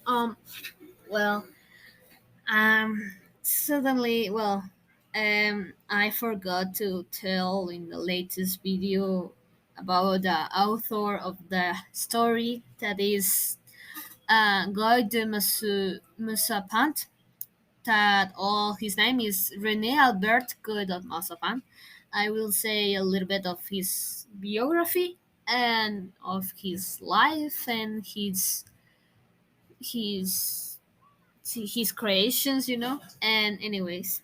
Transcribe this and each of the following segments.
Um, well, um, suddenly, I forgot to tell in the latest video about the author of the story that is Guy de Maupassant. That all his name is René Albert Guy de Maupassant. I will say a little bit of his biography and of his life and his his creations, And anyways,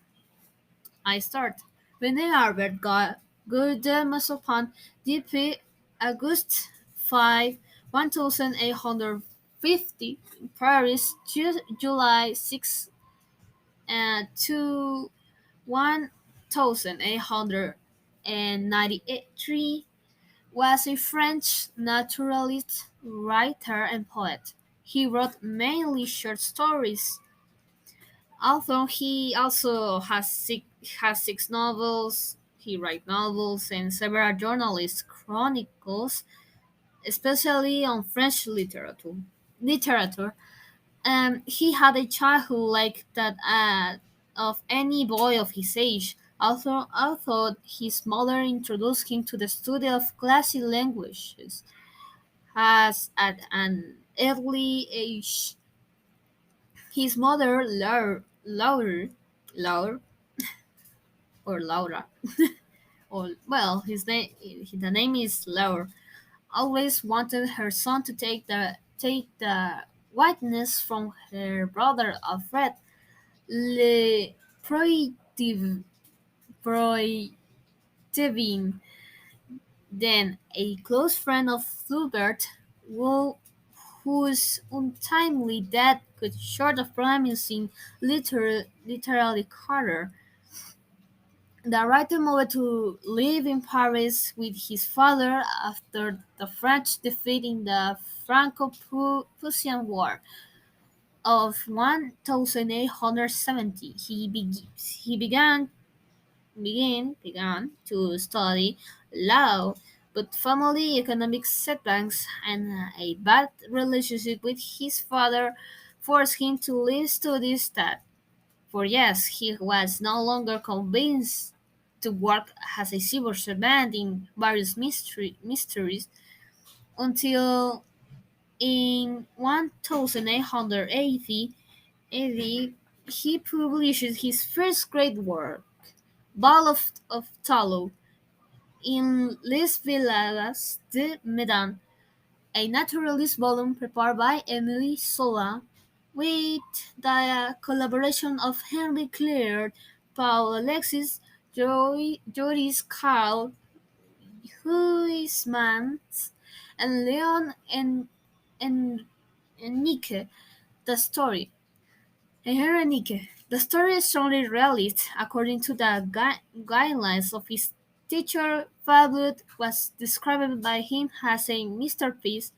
I start. René Albert Guy de Maupassant, DP August 5, 1850, Paris, July 6, to 1893, was a French naturalist, writer, and poet. He wrote mainly short stories, although he also has six novels. He writes novels and several journalist chronicles, especially on French literature. He had a childhood like that of any boy of his age. Although his mother introduced him to the study of classic languages, as at an early age, his mother, Laura, or Laura, or well, the name is Laura, always wanted her son to take the whiteness from her brother Alfred. Le Proitiv- Proitivin, then a close friend of Fulbert, who, whose untimely death cut short of promising literary career. The writer moved to live in Paris with his father after the French defeat in the Franco-Prussian War of 1870. He began to study law, but family economic setbacks and a bad relationship with his father forced him to leave studies that, for yes, he was no longer convinced to work as a civil servant in various mysteries until in 1880 he published his first great work, Ball of Tallow, in Les Villages de Medan, a naturalist volume prepared by Emily Zola with the collaboration of Henry Clear, Paul Alexis, Joris Carl Huysmans, and Leon and Nike. The story. Enrique. The story is strongly realist. According to the guidelines of his teacher, Fabut was described by him as a masterpiece.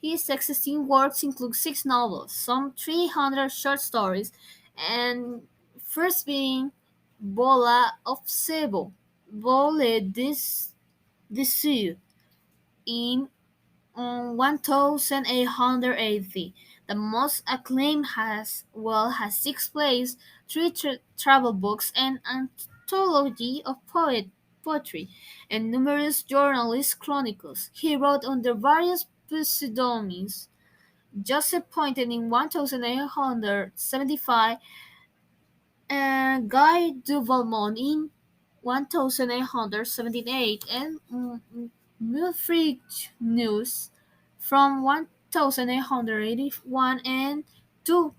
His existing works include six novels, some 300 short stories, and first being Bola of Sebo, Vole des Cieux, in 1880. The most acclaimed has six plays, three travel books, an anthology of poetry, and numerous journalist chronicles. He wrote under various pseudonyms. Joseph Pointed in 1875, and Guy de Valmont in 1878, and Wilfrid News from 1881 and to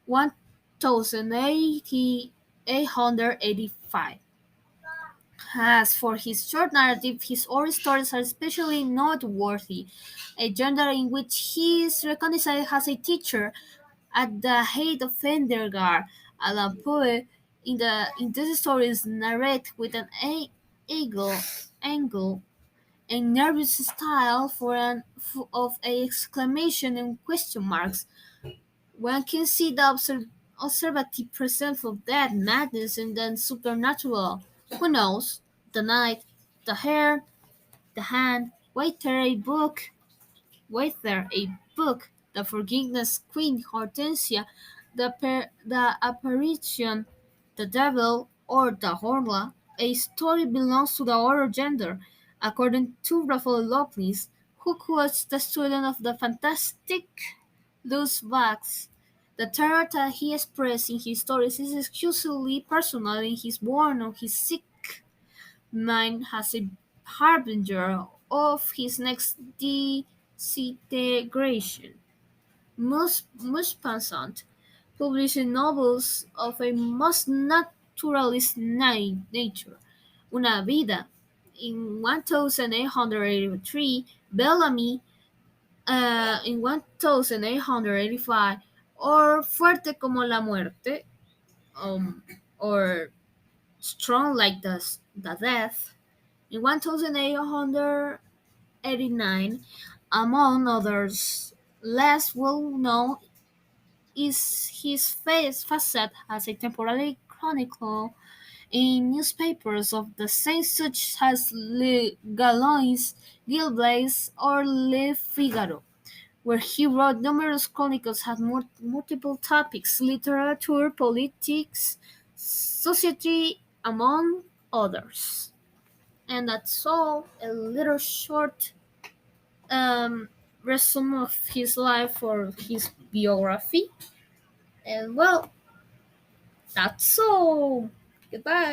1885. As for his short narrative, his oral stories are especially noteworthy, a genre in which he is recognized as a teacher at the height of Endergar. Alan Poe in these stories narrate with an angle and nervous style of a exclamation and question marks. One can see the observative presence of death, madness, and then supernatural. Who knows? The night, the hair, the hand. Wait there a book. The Forgiveness Queen Hortensia, the Apparition, the Devil, or the Horla. A story belongs to the other gender, according to Raphael Lovelace, who quotes the student of the fantastic Luz Bax. The terror that he expresses in his stories is exclusively personal and he is born of his sick mind as a harbinger of his next disintegration. Maupassant published novels of a most naturalist nature. Una Vida in 1883, Bellamy in 1885, or Fuerte como la Muerte, or Strong like the Death in 1889, among others. Less well known is his facet as a temporary chronicle in newspapers of the same such as Le Gaulois, Gil Blaze, or Le Figaro, where he wrote numerous chronicles had multiple topics: literature, politics, society, among others. And that's all, a little short um, resume of his life or his biography. And well, that's all. Goodbye.